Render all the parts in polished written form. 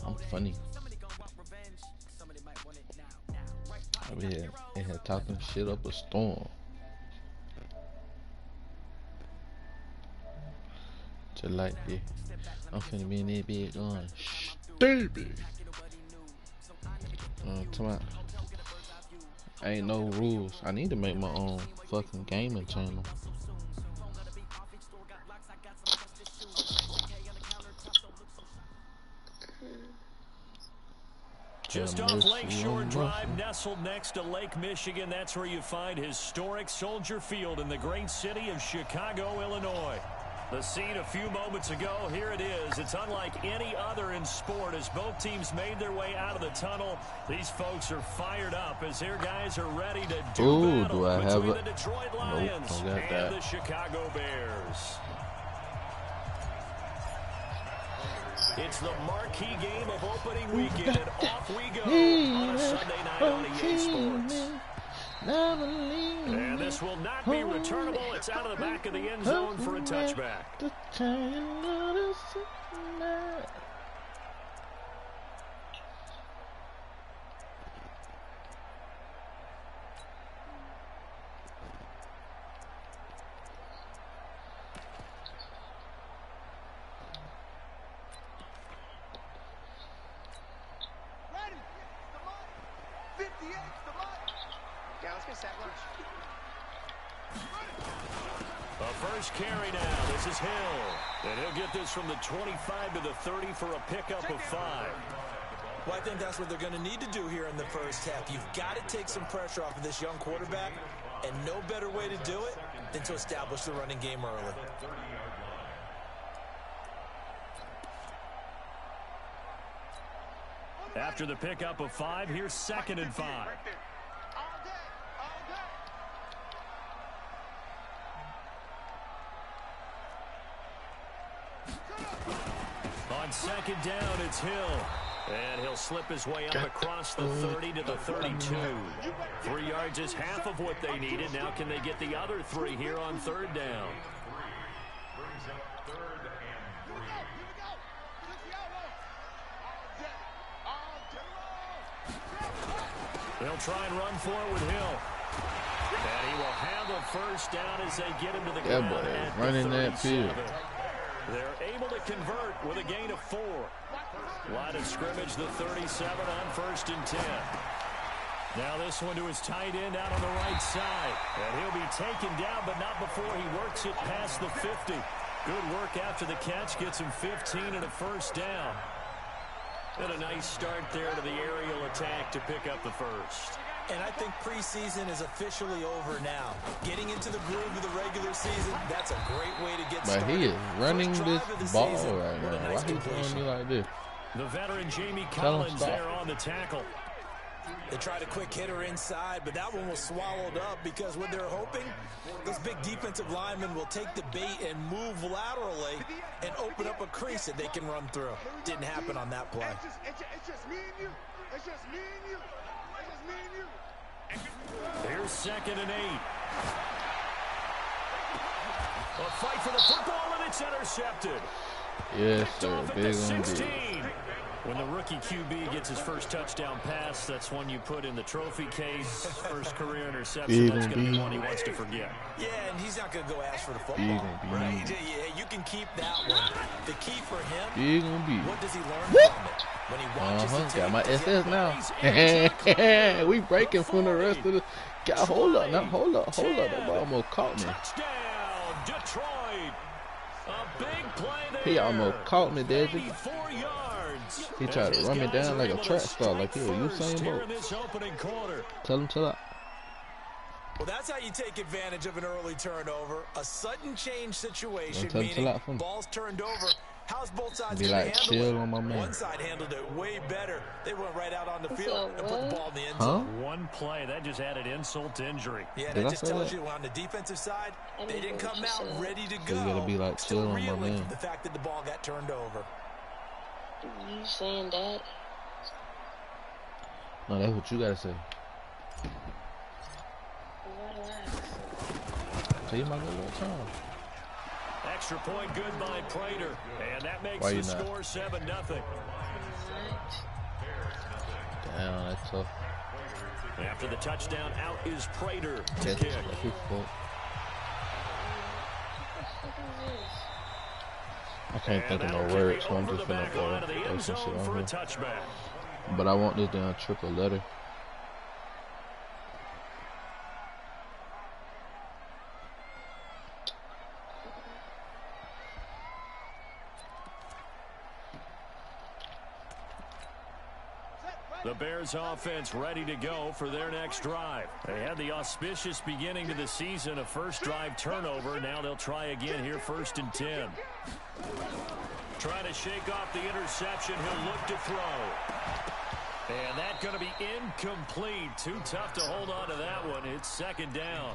I'm funny. Over here, in here talking shit up a storm. Just like this. I'm finna be in that bed going, stupid. Ain't no rules. I need to make my own fucking gaming channel. Just off Lakeshore Drive, nestled next to Lake Michigan, that's where you find historic Soldier Field in the great city of Chicago, Illinois. The scene a few moments ago, here it is. It's unlike any other in sport as both teams made their way out of the tunnel. These folks are fired up as their guys are ready to do battle between the Detroit Lions and the Chicago Bears. It's the marquee game of opening weekend, and off we go on a Sunday night on EA Sports. And this will not be returnable. It's out of the back of the end zone for a touchback. First carry now. This is Hill. And he'll get this from the 25 to the 30 for a pickup of 5. Well, I think that's what they're going to need to do here in the first half. You've got to take some pressure off of this young quarterback, and no better way to do it than to establish the running game early. After the pickup of 5, here's 2nd and 5. On 2nd down, it's Hill. And he'll slip his way up across the 30 to the 32. 3 yards is half of what they needed. Now can they get the other 3 here on 3rd down? They'll try and run for it with Hill. And he will have the first down as they get him to the ground at running that field. They're able to convert with a gain of 4. Line of scrimmage, the 37 on 1st and 10. Now this one to his tight end out on the right side. And he'll be taken down, but not before he works it past the 50. Good work after the catch, gets him 15 and a first down. And a nice start there to the aerial attack to pick up the first. And I think preseason is officially over now. Getting into the groove of the regular season, that's a great way to get started. But he is running this ball right now. Why he doing me like this? The veteran Jamie Collins there on the tackle. They tried a quick hitter inside, but that one was swallowed up because what they're hoping, those big defensive linemen will take the bait and move laterally and open up a crease that they can run through. Didn't happen on that play. It's just me and you. It's just me and you. It's just me and you. Here's 2nd and 8. A fight for the football, and it's intercepted. Yes, sir. Big on 16. When the rookie QB gets his first touchdown pass, that's one you put in the trophy case. First career interception, that's going to be one he wants to forget. Yeah, and he's not going to go ask for the football. Right? Yeah, you can keep that one. The key for him, what does he learn from it? When he watches the tape, got my SS now. We breaking from the rest of the... God, hold up now. Hold up. That ball almost caught me. Touchdown, Detroit. A big play there. He almost caught me, Desi. 84 yards. He tried to run me down like a track star, like he was Usain Bolt. Tell him to up. Well, that's how you take advantage of an early turnover. A sudden change situation, meaning balls turned over. How's both sides be like, chill on my man. One side handled it way better. They went right out on the field and put the ball in the end zone. One play, that just added insult to injury. Yeah, that just tells you on the defensive side, they didn't come out ready to go. So you gotta be like, chill on my man. The fact that the ball got turned over. You saying that? No, that's what you gotta say. Tell you my good little time. Extra point good by Prater. And that makes the score 7-0. Damn, that's tough. After the touchdown, out is Prater to That's kick. his fault. I can't think of no words, so I'm just gonna throw some shit on here. But I want this damn triple letter. The Bears offense ready to go for their next drive. They had the auspicious beginning to the season, a first drive turnover. Now they'll try again here, 1st and 10. Trying to shake off the interception. He'll look to throw. And that's going to be incomplete. Too tough to hold on to that one. It's 2nd down.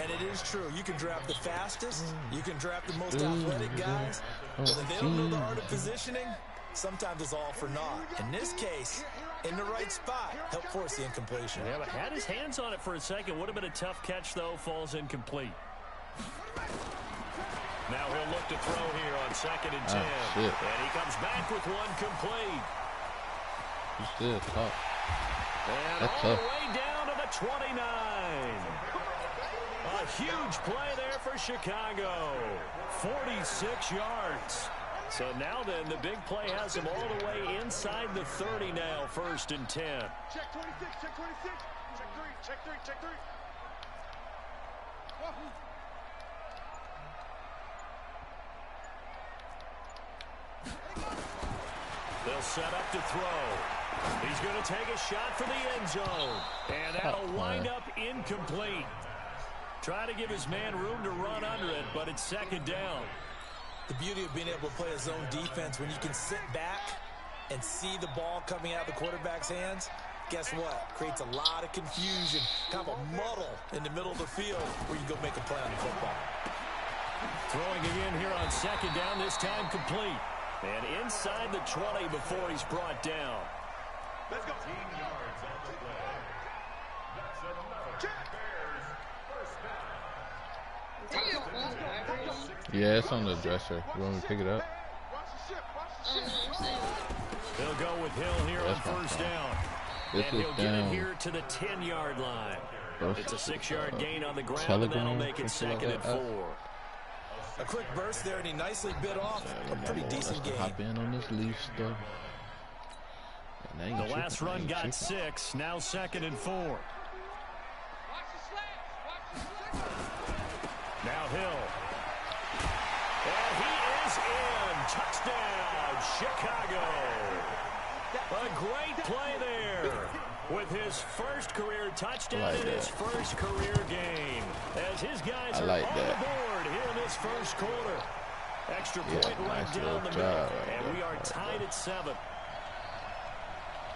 And it is true. You can draft the fastest. You can draft the most athletic guys. But if they don't know the art of positioning, sometimes it's all for naught. In this case, in the right spot, help force the incompletion. Yeah, but had his hands on it for a second. Would have been a tough catch, though. Falls incomplete. Now he'll look to throw here on 2nd and 10. And he comes back with one complete. He's still tough. And that's all tough. the way down to the 29. A huge play there for Chicago. 46 yards. So now then, the big play has him all the way inside the 30 now, 1st and 10. Check 26, check 26. Check 3, check 3, check 3. They'll set up to throw. He's going to take a shot for the end zone. And that'll wind up incomplete. Try to give his man room to run under it, but it's 2nd down. The beauty of being able to play a zone defense when you can sit back and see the ball coming out of the quarterback's hands, guess what? Creates a lot of confusion, kind of a muddle in the middle of the field where you go make a play on the football. Throwing again here on 2nd down, this time complete. And inside the 20 before he's brought down. Let's go. 15 yards on the play. That's enough. Check. Bears first down. Yeah, it's on the dresser. You want me to pick it up? Watch the ship. Watch the ship. They'll go with Hill here on 1st down. This and is he'll get it here to the 10-yard line. It's a 6-yard gain on the ground, and that'll make it 2nd and 4. A quick burst there, and he nicely bit off a pretty decent game. Hop in on this leaf stuff. The last run got 6, now 2nd and 4. Now Hill. And he is in. Touchdown, Chicago. A great play there with his first career touchdown in his first career game. As his guys are on the board here in this first quarter. Extra point right down the middle. And we are tied at 7.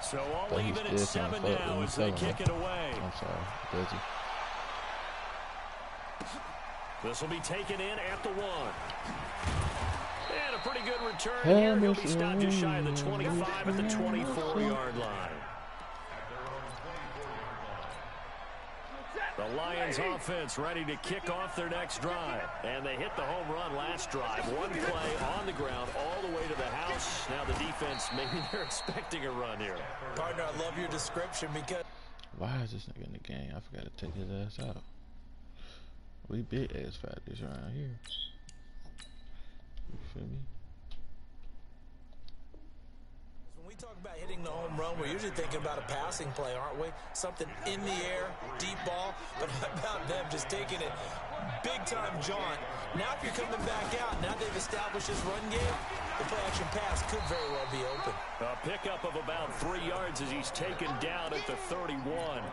So all even at 7 now as they kick it away. I'm sorry. Does he? This will be taken in at the 1. And a pretty good return here. He'll be stopped just shy of the 25 at the 24-yard line. The Lions offense ready to kick off their next drive. And they hit the home run last drive. One play on the ground all the way to the house. Now the defense, maybe they're expecting a run here. Partner, I love your description because... Why is this nigga in the game? I forgot to take his ass out. We big ass factors around here. You feel me? When we talk about hitting the home run, we're usually thinking about a passing play, aren't we? Something in the air, deep ball. But how about them just taking it big-time jaunt? Now if you're coming back out, now they've established this run game, the play-action pass could very well be open. A pickup of about 3 yards as he's taken down at the 31.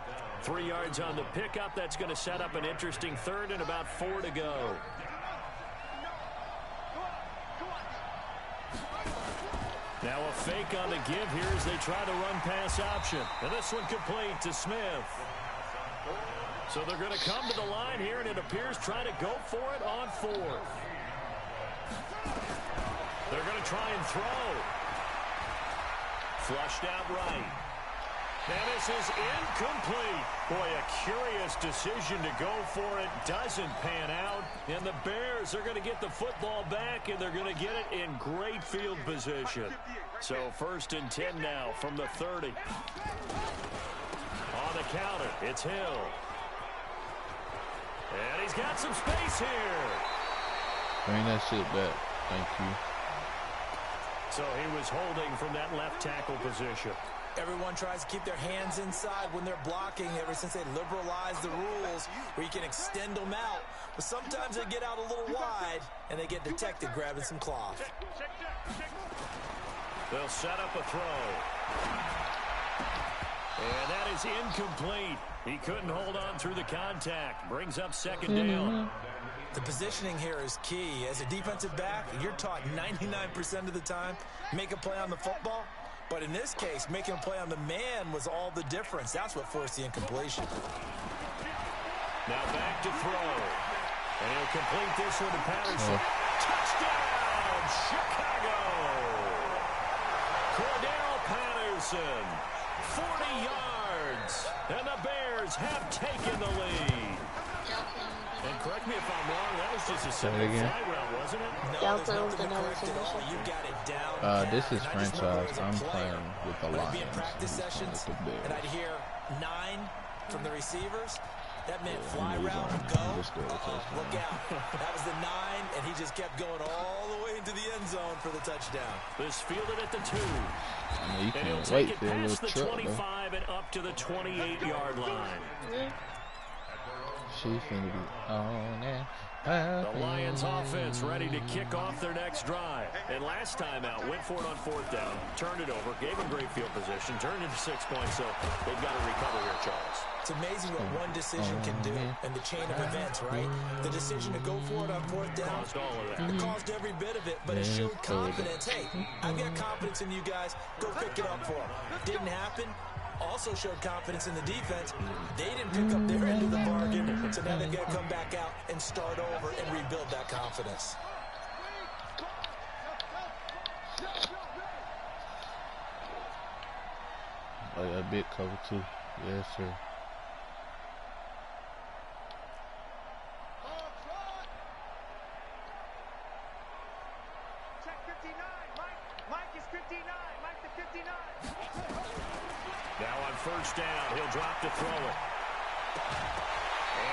3 yards on the pickup. That's going to set up an interesting 3rd and about 4 to go. Now a fake on the give here as they try the run-pass option. And this one complete to Smith. So they're going to come to the line here, and it appears trying to go for it on 4th. They're going to try and throw. Flushed out right. And this is incomplete. Boy, a curious decision to go for it. Doesn't pan out. And the Bears are going to get the football back, and they're going to get it in great field position. So 1st and 10 now from the 30. On the counter, it's Hill. And he's got some space here. Bring that shit back. Thank you. So he was holding from that left tackle position. Everyone tries to keep their hands inside when they're blocking ever since they liberalized the rules where you can extend them out. But sometimes they get out a little wide and they get detected grabbing some cloth. They'll set up a throw. And that is incomplete. He couldn't hold on through the contact. Brings up 2nd down. The positioning here is key. As a defensive back, you're taught 99% of the time, make a play on the football. But in this case, making a play on the man was all the difference. That's what forced the incompletion. Now back to throw. And he'll complete this one to Patterson. Touchdown, Chicago! Cordell Patterson, 40 yards. And the Bears have taken the lead. And correct me if I'm wrong, that was just a simple fly route, wasn't it? No, there's nothing to correct at all. You got it down. This is franchise. I'm playing with the I'd be in Lions. practice sessions, and I'd hear 9 from the receivers. That meant fly route, go. Look out. That was the 9, and he just kept going all the way into the end zone for the touchdown. This fielded at the 2. I know you And he'll can't take wait it for a past the little truck, 25 and up to the 28-yard line. She's finna be on that. The Lions offense ready to kick off their next drive. And last time out, went for it on 4th down, turned it over, gave them great field position, turned it to 6 points, so they've got to recover here, Charles. It's amazing what one decision can do in the chain of events, right? The decision to go for it on 4th down. Caused all of that. It caused every bit of it, but it showed confidence. Hey, I've got confidence in you guys. Go pick it up for them. Didn't happen. Also showed confidence in the defense. They didn't pick up their end of the bargain, so now they've got to come back out and start over and rebuild that confidence. Oh, yeah, big cover, too. Yes, sir. Check 59. Mike is 59. Mike the 59. Now on 1st down, he'll drop to throw it.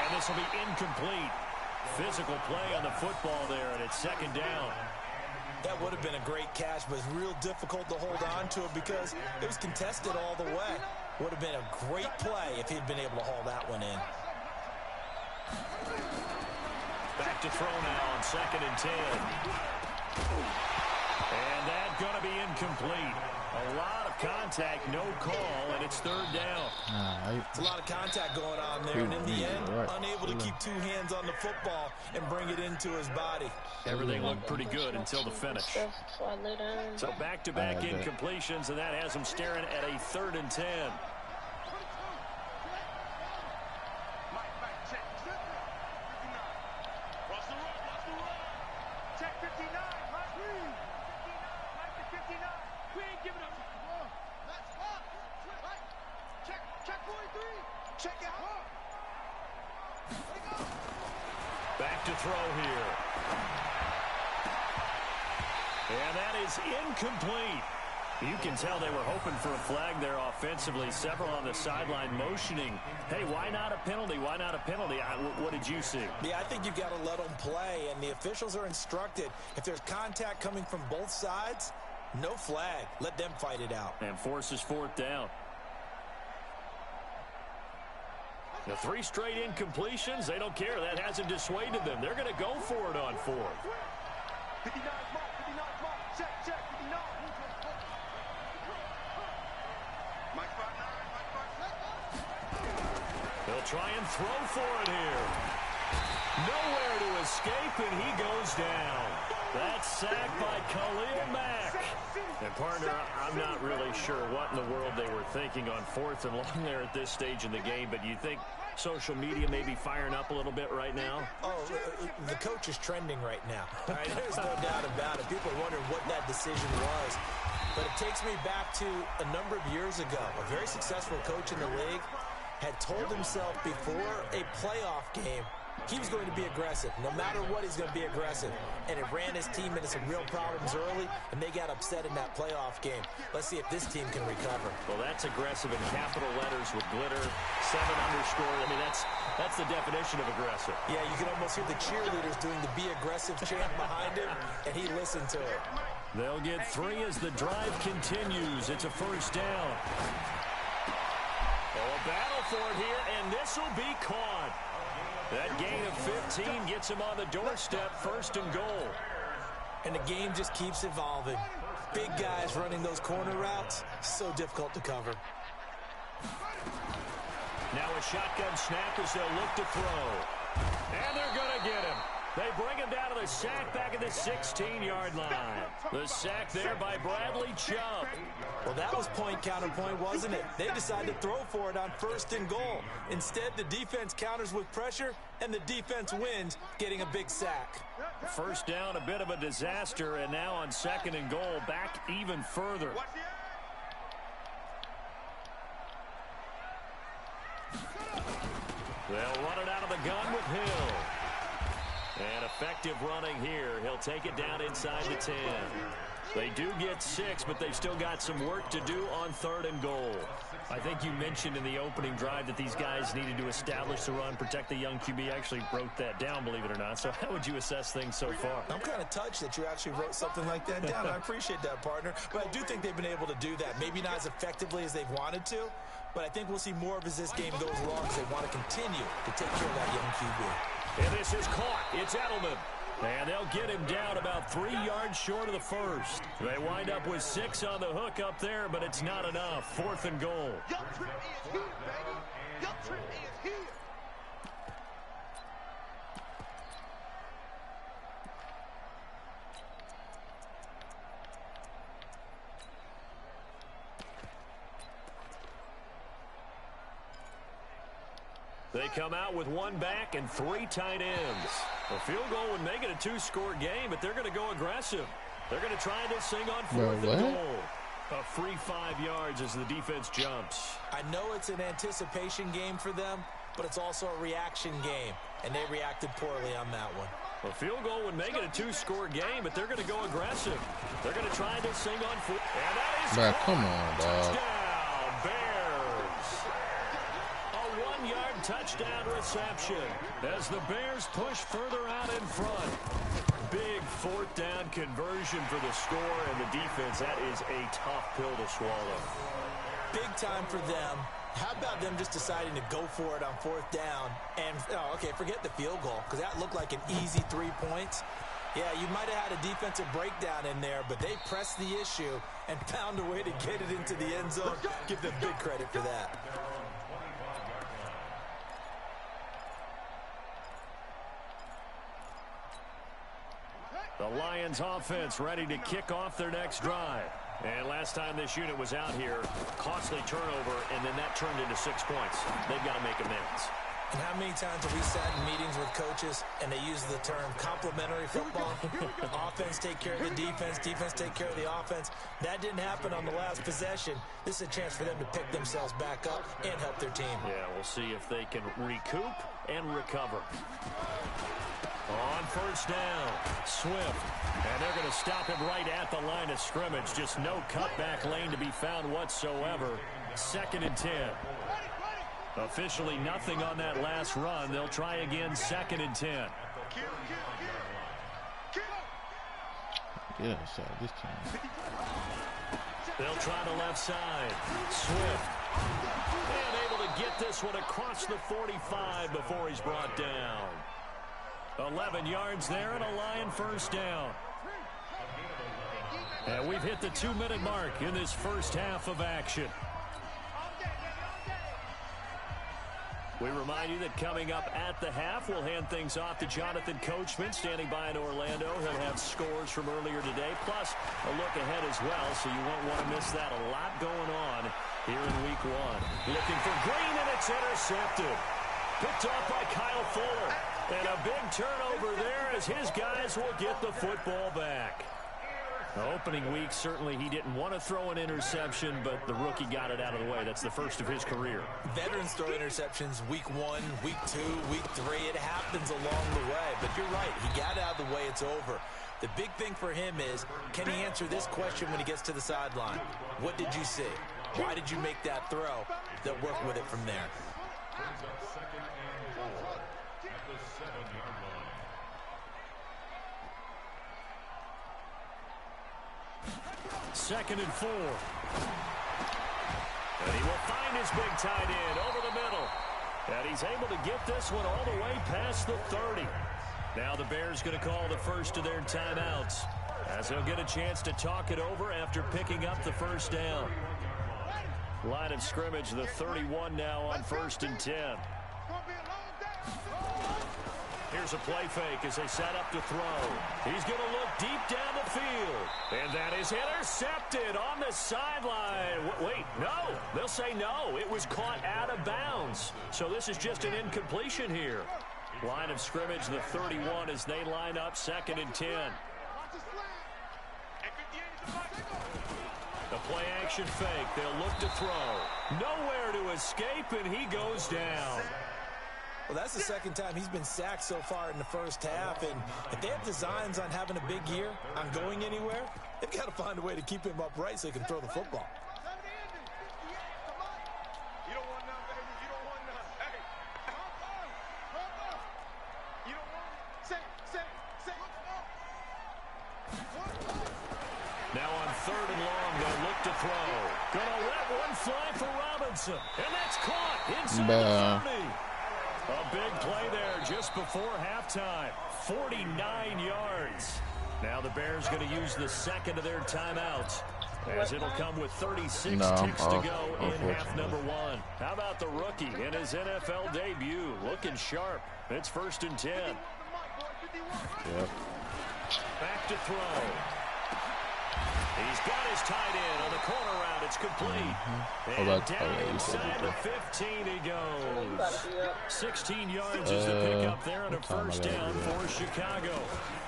And this will be incomplete. Physical play on the football there, and it's 2nd down. That would have been a great catch, but it's real difficult to hold on to it because it was contested all the way. Would have been a great play if he'd been able to haul that one in. Back to throw now on 2nd and 10. And that's going to be incomplete. A lot of contact, no call, and it's 3rd down. It's a lot of contact going on there, and in the end, unable to keep 2 hands on the football and bring it into his body. Everything looked pretty good until the finish. So back-to-back incompletions, and that has him staring at a 3rd and 10. Back to throw here. And that is incomplete. You can tell they were hoping for a flag there offensively. Several on the sideline motioning. Hey, why not a penalty? Why not a penalty? What did you see? Yeah, I think you've got to let them play, and the officials are instructed. If there's contact coming from both sides, no flag. Let them fight it out. And forces 4th down. The 3 straight incompletions, they don't care. That hasn't dissuaded them. They're going to go for it on 4th. 59 mark, 59 mark. Check, 59. Mike 5-9, They'll try and throw for it here. Nowhere to escape, and he goes down. That's sacked by Khalil Mack. And partner, I'm not really sure what in the world they were thinking on 4th and long there at this stage in the game, but you think social media may be firing up a little bit right now? Oh, the coach is trending right now. All right, there's no doubt about it. People are wondering what that decision was. But it takes me back to a number of years ago. A very successful coach in the league had told himself before a playoff game he was going to be aggressive. No matter what, he's going to be aggressive. And it ran his team into some real problems early, and they got upset in that playoff game. Let's see if this team can recover. Well, that's aggressive in capital letters with glitter, 7 underscore. I mean, that's the definition of aggressive. Yeah, you can almost hear the cheerleaders doing the be aggressive chant behind him, and he listened to it. They'll get 3 as the drive continues. It's a first down. Oh, a battle for it here, and this will be caught. That gain of 15 gets him on the doorstep, first and goal. And the game just keeps evolving. Big guys running those corner routes, so difficult to cover. Now a shotgun snap as they'll look to throw. And they're going to get him. They bring him down to the sack back at the 16-yard line. The sack there by Bradley Chubb. Well, that was point counterpoint, wasn't it? They decided to throw for it on first and goal. Instead, the defense counters with pressure, and the defense wins, getting a big sack. First down, a bit of a disaster, and now on second and goal, back even further. They'll run it out of the gun with Hill. And effective running here. He'll take it down inside the 10. They do get 6, but they've still got some work to do on third and goal. I think you mentioned in the opening drive that these guys needed to establish the run, protect the young QB. I actually wrote that down, believe it or not. So how would you assess things so far? I'm kind of touched that you actually wrote something like that down. I appreciate that, partner. But I do think they've been able to do that. Maybe not as effectively as they've wanted to, but I think we'll see more of as this game goes along because they want to continue to take care of that young QB. And this is caught. It's Edelman. And they'll get him down about 3 yards short of the first. They wind up with 6 on the hook up there, but it's not enough. Fourth and goal. Young Trip is here, baby. Young Trip is here. They come out with 1 back and 3 tight ends. A field goal would make it a 2-score game, but they're going to go aggressive. They're going to try this thing on 4th and goal. A free 5 yards as the defense jumps. I know it's an anticipation game for them, but it's also a reaction game, and they reacted poorly on that one. A field goal would make it a 2-score game, but they're going to go aggressive. They're going to try this thing on 4th. And that is Bro, come on, dog. Touchdown, Bears. A 1-yard touchdown reception as the Bears push further out in front. Big 4th down conversion for the score, and the defense, that is a tough pill to swallow. Big time for them. How about them just deciding to go for it on 4th down? And, okay, forget the field goal, because that looked like an easy 3 points. Yeah, you might have had a defensive breakdown in there, but they pressed the issue and found a way to get it into the end zone. Give them big credit for that. The Lions offense ready to kick off their next drive. And last time this unit was out here, costly turnover, and then that turned into 6 points. They've got to make amends. And how many times have we sat in meetings with coaches and they use the term complementary football? Offense take care of the defense, defense take care of the offense. That didn't happen on the last possession. This is a chance for them to pick themselves back up and help their team. Yeah, we'll see if they can recoup and recover. On first down, Swift. And they're going to stop him right at the line of scrimmage. Just no cutback lane to be found whatsoever. 2nd and 10. Officially nothing on that last run. They'll try again, 2nd and 10. Yeah, so this time. They'll try the left side. Swift. And able to get this one across the 45 before he's brought down. 11 yards there and a Lion first down. And we've hit the 2-minute mark in this first half of action. We remind you that coming up at the half, we'll hand things off to Jonathan Coachman, standing by in Orlando. He'll have scores from earlier today, plus a look ahead as well, so you won't want to miss that. A lot going on here in Week 1. Looking for Green, and it's intercepted. Picked off by Kyle Fuller. And a big turnover there as his guys will get the football back. Opening week, certainly he didn't want to throw an interception, but the rookie got it out of the way. That's the first of his career. Veterans throw interceptions week 1, week 2, week 3. It happens along the way. But you're right. He got it out of the way. It's over. The big thing for him is, can he answer this question when he gets to the sideline? What did you see? Why did you make that throw? They'll work with it from there. Brings up 2nd and 4 at the 7-yard line. Second and 4. And he will find his big tight end over the middle. And he's able to get this one all the way past the 30. Now the Bears going to call the first of their timeouts, as he'll get a chance to talk it over after picking up the first down. Line of scrimmage, the 31 now on 1st and 10. Here's a play fake as they set up to throw. He's going to look deep down the field. And that is intercepted on the sideline. Wait, no. They'll say no. It was caught out of bounds. So this is just an incompletion here. Line of scrimmage, the 31 as they line up 2nd and 10. The play action fake. They'll look to throw. Nowhere to escape, and he goes down. Well, that's the second time he's been sacked so far in the first half. And if they have designs on having a big year, on going anywhere, they've got to find a way to keep him upright so he can throw the football. You don't want none, baby. You don't want none. Hey. You don't want it? Say. Now on 3rd and long, they'll look to throw. Gonna let one fly for Robinson. And that's caught inside the 30. A big play there just before halftime. 49 yards. Now the Bears going to use the second of their timeouts, as it'll come with 36 ticks to go in half number 1. How about the rookie in his NFL debut? Looking sharp. It's 1st and 10. Yep. Back to throw. He's got his tight end on the corner route. It's complete. And down inside the 15 he goes. 16 yards is the pickup there on a first down for Chicago.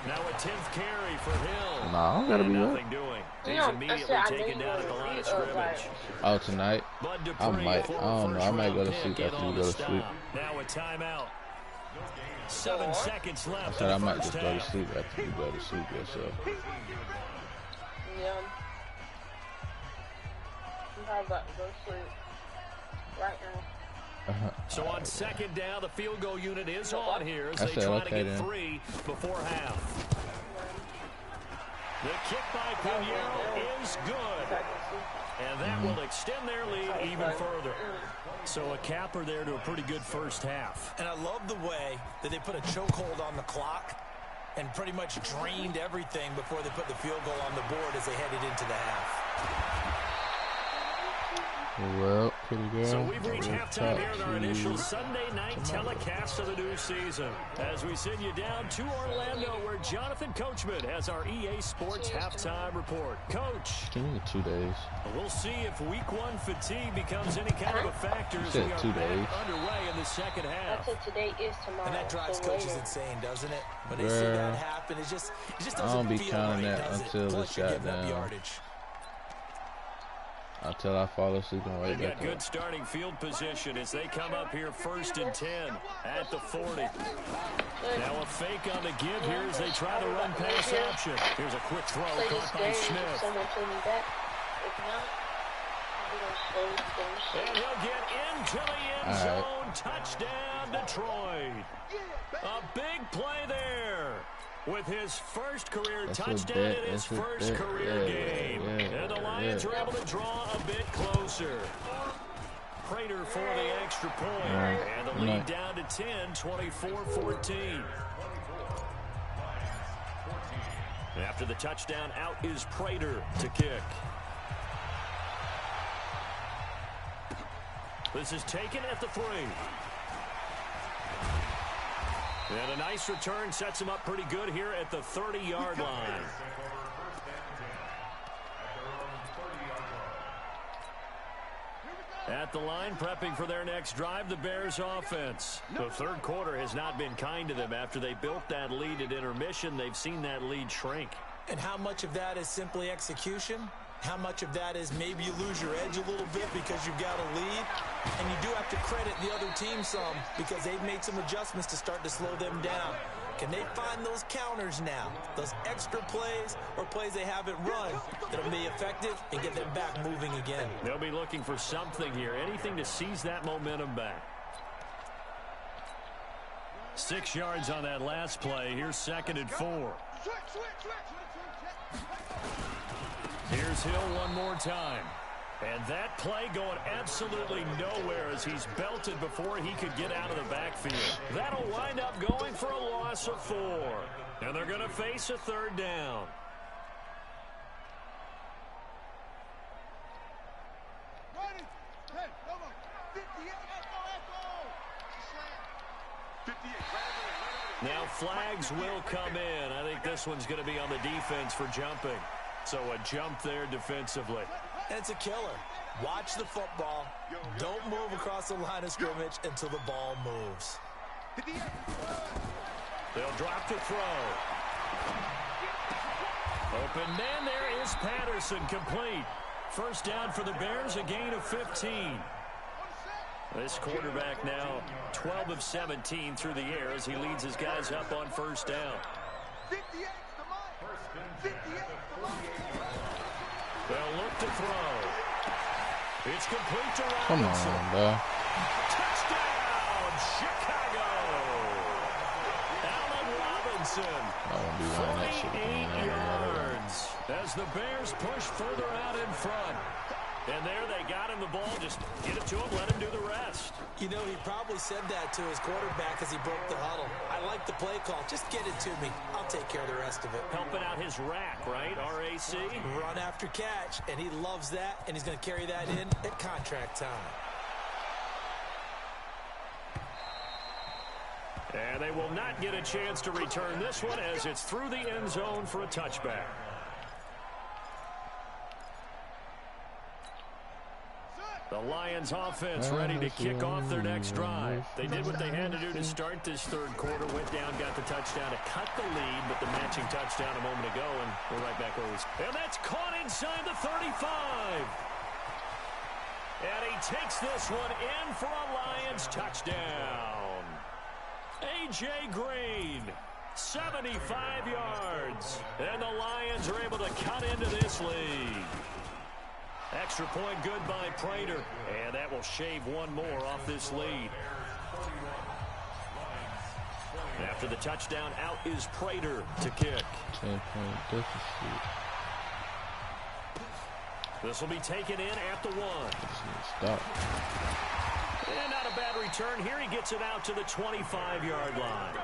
Now a 10th carry for Hill. Nah, I don't gotta be nothing doing. He's immediately taken down at the line of scrimmage. Oh, tonight? I might. I don't know. I might go to sleep after you go to sleep. Now a timeout. 7 seconds left. I said I might just go to sleep after you go to sleep yourself. Yeah. I'm about to go sleep right now. So on 2nd down, the field goal unit is on here as they try to get 3 before half. The kick by Pinheiro is good. And that will extend their lead even further. So a capper there to a pretty good first half. And I love the way that they put a chokehold on the clock and pretty much drained everything before they put the field goal on the board as they headed into the half. Well, pretty good. So we've reached halftime here in our initial Sunday night telecast of the new season, as we send you down to Orlando, where Jonathan Coachman has our EA Sports halftime report. Coach, Give me 2 days. we'll see if week 1 fatigue becomes any kind of a factor as we are 2 days. back underway in the second half. I said today is tomorrow. And that drives so coaches later. insane, doesn't it? When they see that happen, it just I doesn't don't be feel counting right, that does until it? the Plus, you're giving up goddamn- yardage. Until I fall asleep and wake They've got back good up. starting field position as they come up here 1st and 10 at the 40. Now a fake on the give here as they try to run pass option. Here's a quick throw Play this caught by game if Smith. someone told me that. If not, we're going to slow And this he'll get into the end zone. Touchdown, Detroit. A big play there with his first career touchdown in his first career game. And the Lions are able to draw a bit closer. Prater for the extra point. And the lead down to 10, 24-14. After the touchdown, out is Prater to kick. This is taken at the 3. And a nice return sets him up pretty good here at the 30-yard line. At the line, prepping for their next drive, the Bears offense. The third quarter has not been kind to them. After they built that lead at intermission, they've seen that lead shrink. And how much of that is simply execution? How much of that is maybe you lose your edge a little bit because you've got a lead? And you do have to credit the other team some because they've made some adjustments to start to slow them down. Can they find those counters now, those extra plays or plays they haven't run that'll be effective and get them back moving again? They'll be looking for something here, anything to seize that momentum back. 6 yards on that last play. Here's 2nd and 4. Here's Hill one more time. And that play going absolutely nowhere as he's belted before he could get out of the backfield. That'll wind up going for a loss of 4. And they're going to face a 3rd down. Now flags will come in. I think this one's going to be on the defense for jumping. So a jump there defensively. And it's a killer. Watch the football. Don't move across the line of scrimmage until the ball moves. They'll drop to throw. Open man there is Patterson, complete. 1st down for the Bears, a gain of 15. This quarterback now 12 of 17 through the air as he leads his guys up on 1st down. They'll look to throw. It's complete to Robinson. Come on, bro. Touchdown, Chicago. Allen Robinson. I won't be running that shit. 48 yards as the Bears push further out in front. And there they got him the ball. Just get it to him, let him do the rest. You know, he probably said that to his quarterback as he broke the huddle. I like the play call. Just get it to me. I'll take care of the rest of it. Helping out his rack, right? RAC. Run after catch, and he loves that, and he's going to carry that in at contract time. And they will not get a chance to return this one as it's through the end zone for a touchback. The Lions offense ready to kick off their next drive. They did what they had to do to start this 3rd quarter. Went down, got the touchdown to cut the lead, but the matching touchdown a moment ago, and we're right back where we was. And that's caught inside the 35. And he takes this one in for a Lions touchdown. A.J. Green, 75 yards. And the Lions are able to cut into this lead. Extra point good by Prater. And that will shave one more off this lead. After the touchdown, out is Prater to kick. 10-point deficit. This will be taken in at the 1. Stop. And not a bad return. Here he gets it out to the 25-yard line.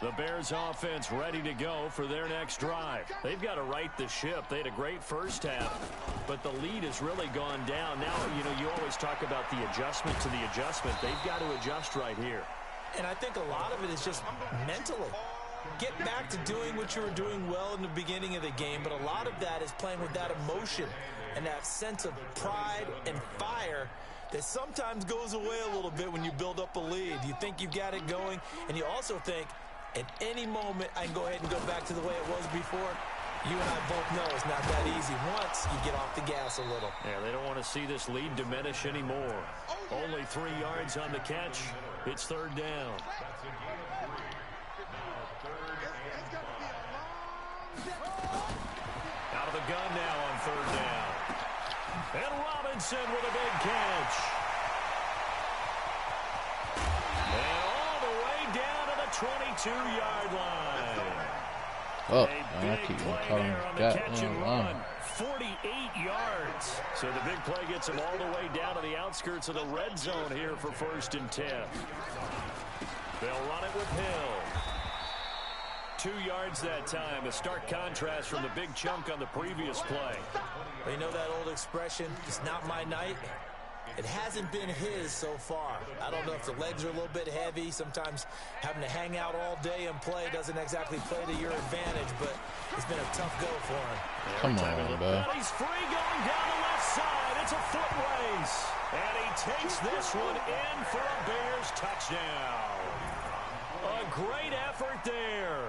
The Bears offense ready to go for their next drive. They've got to right the ship. They had a great first half, but the lead has really gone down. Now, you know, you always talk about the adjustment to the adjustment. They've got to adjust right here. And I think a lot of it is just mentally. Get back to doing what you were doing well in the beginning of the game, but a lot of that is playing with that emotion and that sense of pride and fire that sometimes goes away a little bit when you build up a lead. You think you've got it going, and you also think, at any moment, I can go ahead and go back to the way it was before. You and I both know it's not that easy once you get off the gas a little. Yeah, they don't want to see this lead diminish anymore. Only 3 yards on the catch. It's 3rd down. Out of the gun now on 3rd down. And Robinson with a big catch. And all the way down to the 22-yard line. Oh, A I big keep play calling there on the that catch and line. run. 48 yards. So the big play gets him all the way down to the outskirts of the red zone here for 1st and 10. They'll run it with Hill. 2 yards that time. A stark contrast from the big chunk on the previous play. Well, you know that old expression, it's not my night. It hasn't been his so far. I don't know if the legs are a little bit heavy. Sometimes having to hang out all day and play doesn't exactly play to your advantage, but it's been a tough go for him. Come on, bro. He's free going down the left side. It's a foot race. And he takes this one in for a Bears touchdown. A great effort there.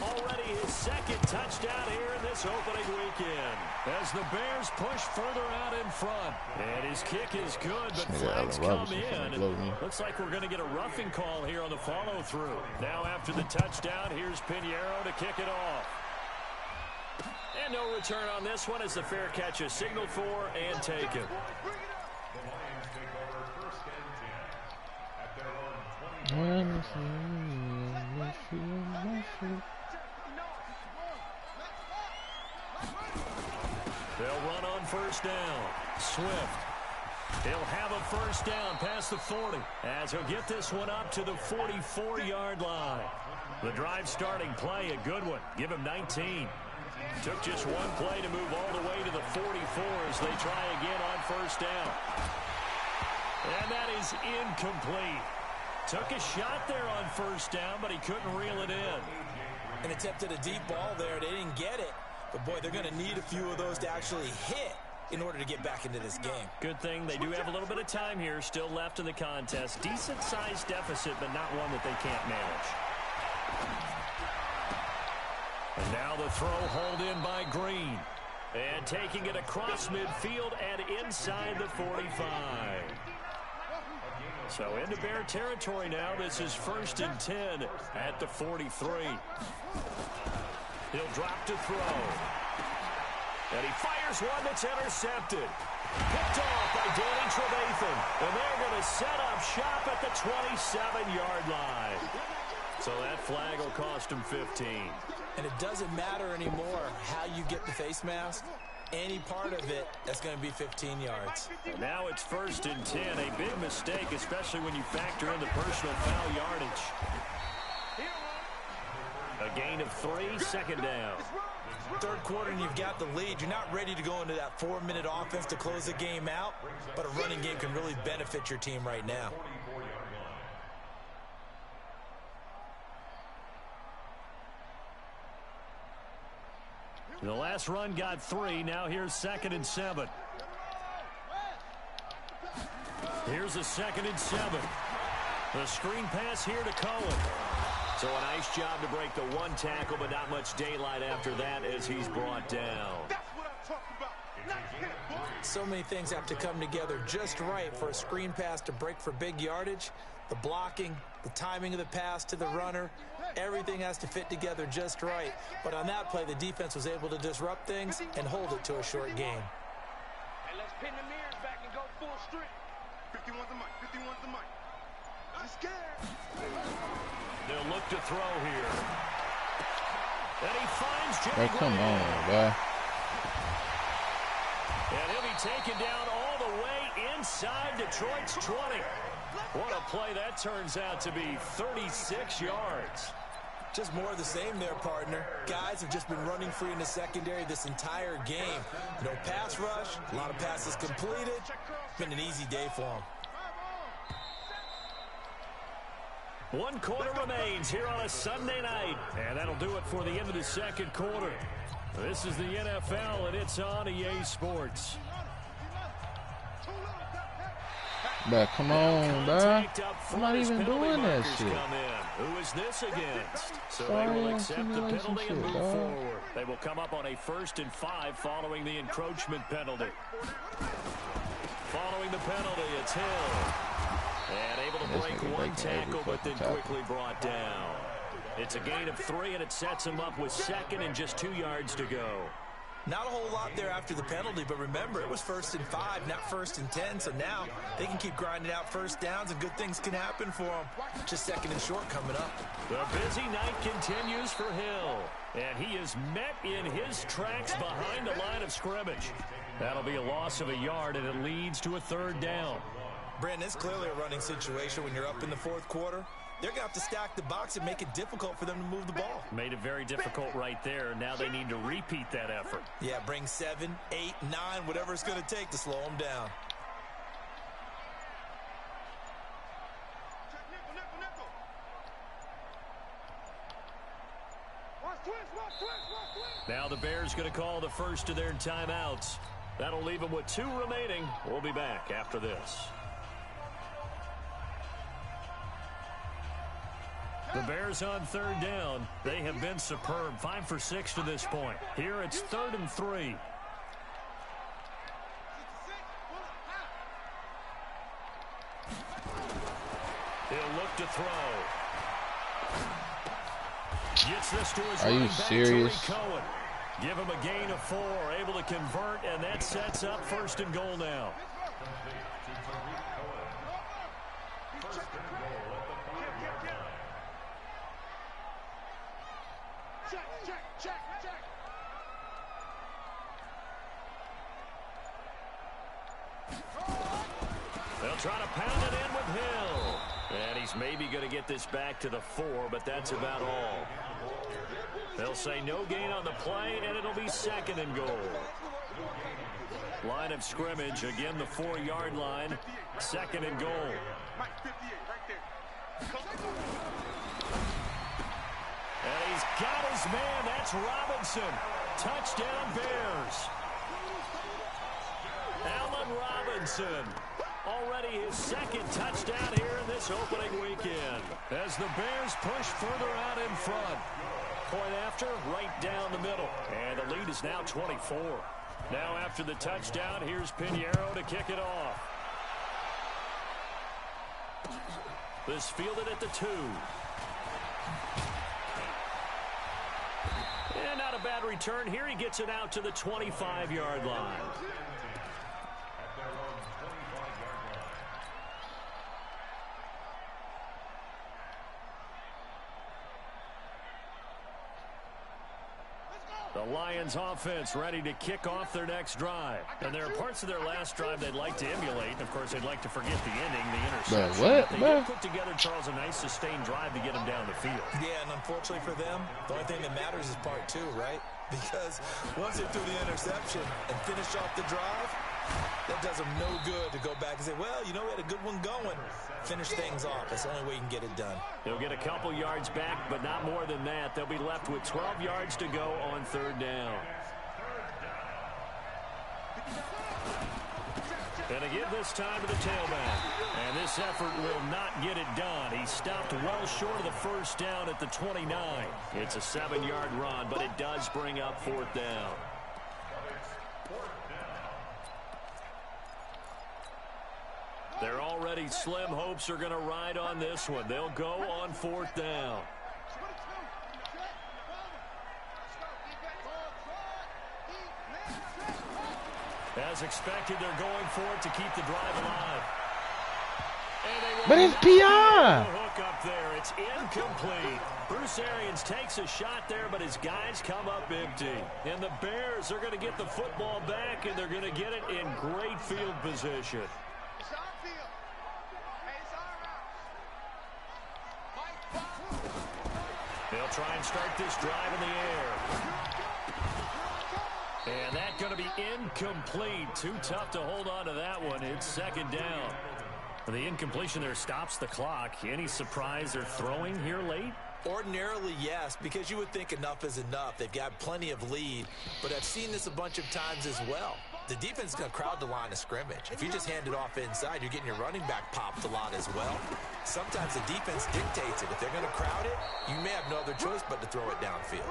Already his second touchdown here in this opening weekend as the Bears push further out in front. And his kick is good, but flags come in. Looks like we're going to get a roughing call here on the follow-through. Now after the touchdown, here's Pinheiro to kick it off. And no return on this one as the fair catch is signaled for and taken. They'll run on first down. Swift. He'll have a first down past the 40 as he'll get this one up to the 44-yard line. The drive starting play, a good one. Give him 19. Took just one play to move all the way to the 44 as they try again on first down. And that is incomplete. Took a shot there on first down, but he couldn't reel it in. And attempted a deep ball there. They didn't get it. But, boy, they're going to need a few of those to actually hit in order to get back into this game. Good thing they do have a little bit of time here still left in the contest. Decent-sized deficit, but not one that they can't manage. And now the throw hauled in by Green. And taking it across midfield and inside the 45. So into Bear territory now. This is 1st and 10 at the 43. He'll drop to throw. And he fires one that's intercepted. Picked off by Danny Trevathan. And they're going to set up shop at the 27-yard line. So that flag will cost him 15. And it doesn't matter anymore how you get the face mask. Any part of it, that's going to be 15 yards. And now it's 1st and 10. A big mistake, especially when you factor in the personal foul yardage. A gain of 3, 2nd down. Third quarter and you've got the lead. You're not ready to go into that 4-minute offense to close the game out, but a running game can really benefit your team right now. The last run got 3. Now here's 2nd and 7. Here's a 2nd and 7. The screen pass here to Cohen. So a nice job to break the one tackle, but not much daylight after that as he's brought down. So many things have to come together just right for a screen pass to break for big yardage. The blocking, the timing of the pass to the runner, everything has to fit together just right. But on that play, the defense was able to disrupt things and hold it to a short game. And let's pin the mirrors back and go full strength. 51's the mic, 51's the mic. I'm scared. They'll look to throw here. And he finds Jimmy Oh, come on, boy. And he'll be taken down all the way inside Detroit's 20. What a play that turns out to be, 36 yards. Just more of the same there, partner. Guys have just been running free in the secondary this entire game. No pass rush, a lot of passes completed. Been an easy day for them. 1 quarter remains here on a Sunday night. And that'll do it for the end of the 2nd quarter. This is the NFL, and it's on EA Sports. But come on, bro. I'm not even doing that shit. Who is this against? So they will accept the penalty and move forward. They will come up on a 1st and 5 following the encroachment penalty. Following the penalty, it's Hill. And able to break one tackle, but then quickly brought down. It's a gain of 3, and it sets him up with 2nd and just 2 yards to go. Not a whole lot there after the penalty, but remember, it was 1st and 5, not 1st and 10, so now they can keep grinding out first downs, and good things can happen for them. Just 2nd and short coming up. The busy night continues for Hill, and he is met in his tracks behind the line of scrimmage. That'll be a loss of a yard, and it leads to a 3rd down. Brandon, it's clearly a running situation when you're up in the 4th quarter. They're going to have to stack the box and make it difficult for them to move the ball. Made it very difficult right there. Now they need to repeat that effort. Yeah, bring 7, 8, 9, whatever it's going to take to slow them down. Now the Bears going to call the first of their timeouts. That'll leave them with 2 remaining. We'll be back after this. The Bears on third down. They have been superb. 5 for 6 to this point. Here it's 3rd and 3. He'll look to throw. Gets this to his running back, serious? Cohen. Give him a gain of 4. Able to convert, and that sets up 1st and goal now. They'll try to pound it in with Hill. And he's maybe going to get this back to the 4, but that's about all. They'll say no gain on the play, and it'll be 2nd and goal. Line of scrimmage, again the 4-yard line. 2nd and goal. And he's got his man. That's Robinson. Touchdown Bears. Allen Robinson. Already his 2nd touchdown here in this opening weekend. As the Bears push further out in front. Point after, right down the middle. And the lead is now 24. Now after the touchdown, here's Pinheiro to kick it off. This fielded at the 2. And not a bad return. Here he gets it out to the 25-yard line. The Lions offense ready to kick off their next drive. And there are parts of their last drive they'd like to emulate. And, of course, they'd like to forget the ending, the interception. What? They did put together, Charles, a nice sustained drive to get them down the field. Yeah, and unfortunately for them, the only thing that matters is part 2, right? Because once they threw the interception and finished off the drive, that does them no good to go back and say, well, you know, we had a good one going. Finish things off. That's the only way you can get it done. He'll get a couple yards back, but not more than that. They'll be left with 12 yards to go on 3rd down. And again this time to the tailback. And this effort will not get it done. He stopped well short of the 1st down at the 29. It's a 7-yard run, but it does bring up 4th down. They're already slim hopes are going to ride on this one. They'll go on 4th down. As expected, they're going for it to keep the drive alive. But it's PI. Hook up there. It's incomplete. Bruce Arians takes a shot there, but his guys come up empty. And the Bears are going to get the football back, and they're going to get it in great field position. They'll try and start this drive in the air. And that's going to be incomplete. Too tough to hold on to that one. It's 2nd down. The incompletion there stops the clock. Any surprise they're throwing here late? Ordinarily, yes, because you would think enough is enough. They've got plenty of lead, but I've seen this a bunch of times as well. The defense is going to crowd the line of scrimmage. If you just hand it off inside, you're getting your running back popped a lot as well. Sometimes the defense dictates it. If they're going to crowd it, you may have no other choice but to throw it downfield.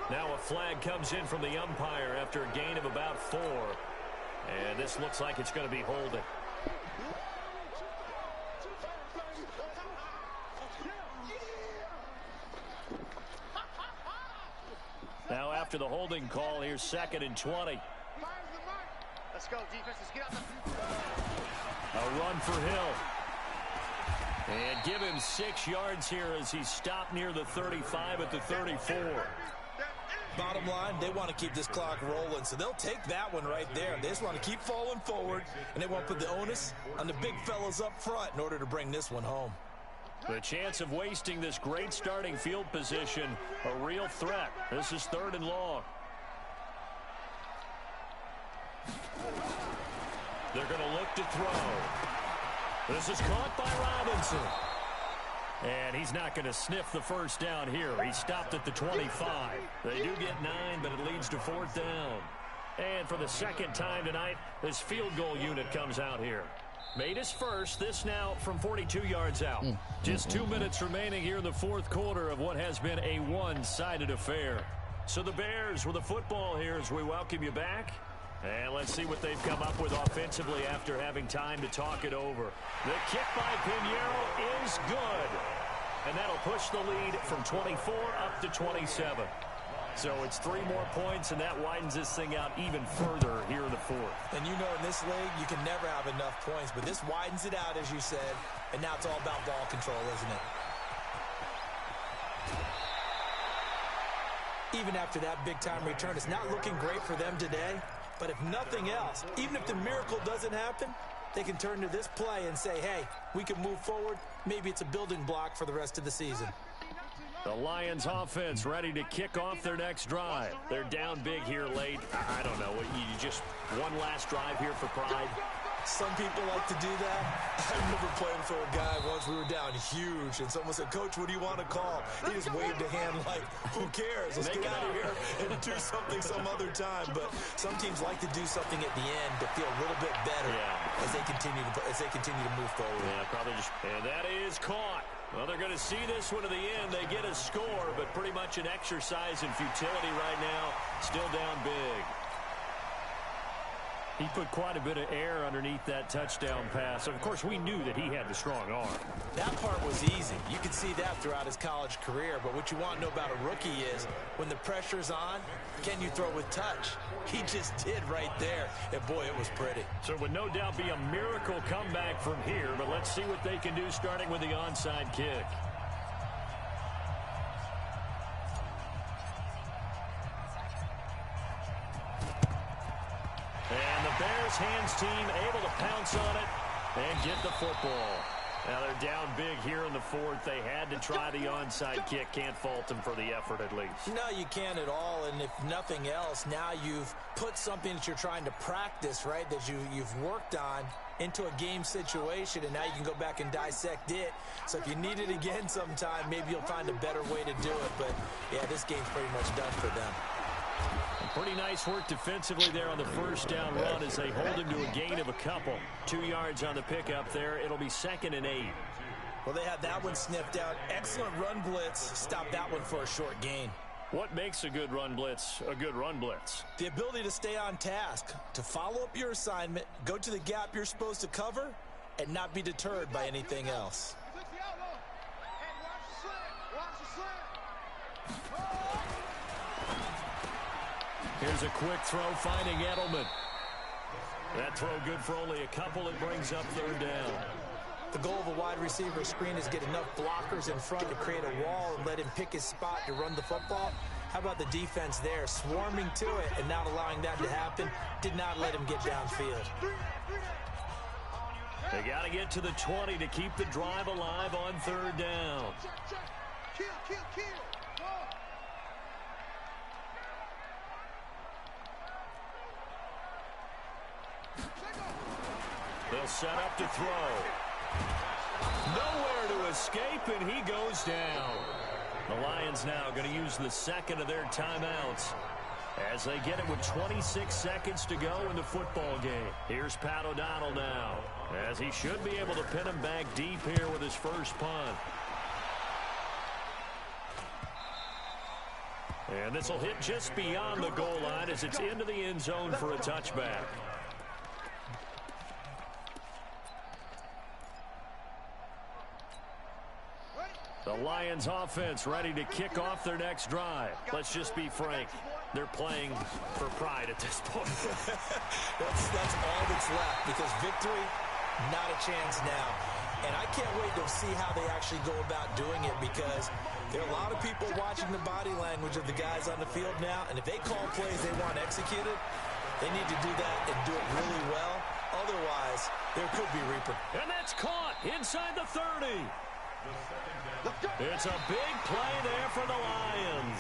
Now a flag comes in from the umpire after a gain of about 4. And this looks like it's going to be holding. Now after the holding call, here's 2nd and 20. Let's go, defense. Let's get out the... A run for Hill. And give him 6 yards here as he's stopped near the 35 at the 34. Bottom line, they want to keep this clock rolling, so they'll take that one right there. They just want to keep falling forward, and they want to put the onus on the big fellas up front in order to bring this one home. The chance of wasting this great starting field position, a real threat. This is 3rd and long. They're going to look to throw. This is caught by Robinson. And he's not going to sniff the 1st down here. He stopped at the 25. They do get 9, but it leads to 4th down. And for the 2nd time tonight, this field goal unit comes out here. Made his first. This now from 42 yards out. Just 2 minutes remaining here in the fourth quarter of what has been a one-sided affair. So the Bears with the football here as we welcome you back. And let's see what they've come up with offensively after having time to talk it over. The kick by Pinheiro is good. And that'll push the lead from 24 up to 27. So it's 3 more points, and that widens this thing out even further here in the fourth. And you know in this league, you can never have enough points, but this widens it out, as you said, and now it's all about ball control, isn't it? Even after that big-time return, it's not looking great for them today, but if nothing else, even if the miracle doesn't happen, they can turn to this play and say, hey, we can move forward. Maybe it's a building block for the rest of the season. The Lions offense ready to kick off their next drive. They're down big here late. I don't know. You just one last drive here for pride. Some people like to do that. I remember playing for a guy once. We were down huge, and someone said, Coach, what do you want to call? He just waved a hand like, who cares? Let's get out of here and do something some other time. But some teams like to do something at the end to feel a little bit better as they continue to move forward. Yeah, probably just. And that is caught. Well, they're going to see this one to the end. They get a score, but pretty much an exercise in futility right now. Still down big. He put quite a bit of air underneath that touchdown pass. Of course, we knew that he had the strong arm. That part was easy. You could see that throughout his college career. But what you want to know about a rookie is when the pressure's on, can you throw with touch? He just did right there. And, boy, it was pretty. So it would no doubt be a miracle comeback from here. But let's see what they can do starting with the onside kick. And the Bears hands team able to pounce on it and get the football. Now they're down big here in the fourth. They had to try the onside kick. Can't fault them for the effort at least. No, you can't at all. And if nothing else, now you've put something that you're trying to practice, right, that you've worked on into a game situation, and now you can go back and dissect it. So if you need it again sometime, maybe you'll find a better way to do it. But, yeah, this game's pretty much done for them. Pretty nice work defensively there on the first down run as they hold him to a gain of a couple. 2 yards on the pickup there. It'll be 2nd and 8. Well, they had that one sniffed out. Excellent run blitz. Stop that one for a short gain. What makes a good run blitz a good run blitz? The ability to stay on task, to follow up your assignment, go to the gap you're supposed to cover, and not be deterred by anything else. Here's a quick throw finding Edelman. That throw good for only a couple. It brings up 3rd down. The goal of a wide receiver screen is get enough blockers in front to create a wall and let him pick his spot to run the football. How about the defense there, swarming to it and not allowing that to happen? Did not let him get downfield. They got to get to the 20 to keep the drive alive on 3rd down. Kill. They'll set up to throw. Nowhere to escape, and he goes down. The Lions now going to use the 2nd of their timeouts as they get it with 26 seconds to go in the football game. Here's Pat O'Donnell now, as he should be able to pin him back deep here with his first punt. And this will hit just beyond the goal line as it's into the end zone for a touchback. The Lions offense ready to kick off their next drive. Let's just be frank. They're playing for pride at this point. that's all that's left, because victory, not a chance now. And I can't wait to see how they actually go about doing it, because there are a lot of people watching the body language of the guys on the field now. And if they call plays they want executed, they need to do that and do it really well. Otherwise, there could be reaper. And that's caught inside the 30. It's a big play there for the Lions.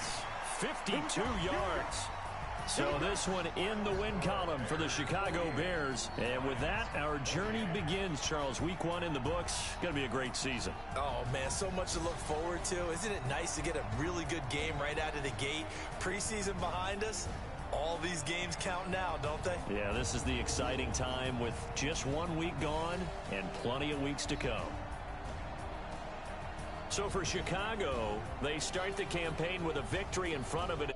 52 yards. So this one in the win column for the Chicago Bears. And with that, our journey begins, Charles. Week 1 in the books. Going to be a great season. Oh, man, so much to look forward to. Isn't it nice to get a really good game right out of the gate? Preseason behind us. All these games count now, don't they? Yeah, this is the exciting time with just 1 week gone and plenty of weeks to come. So for Chicago, they start the campaign with a victory in front of it.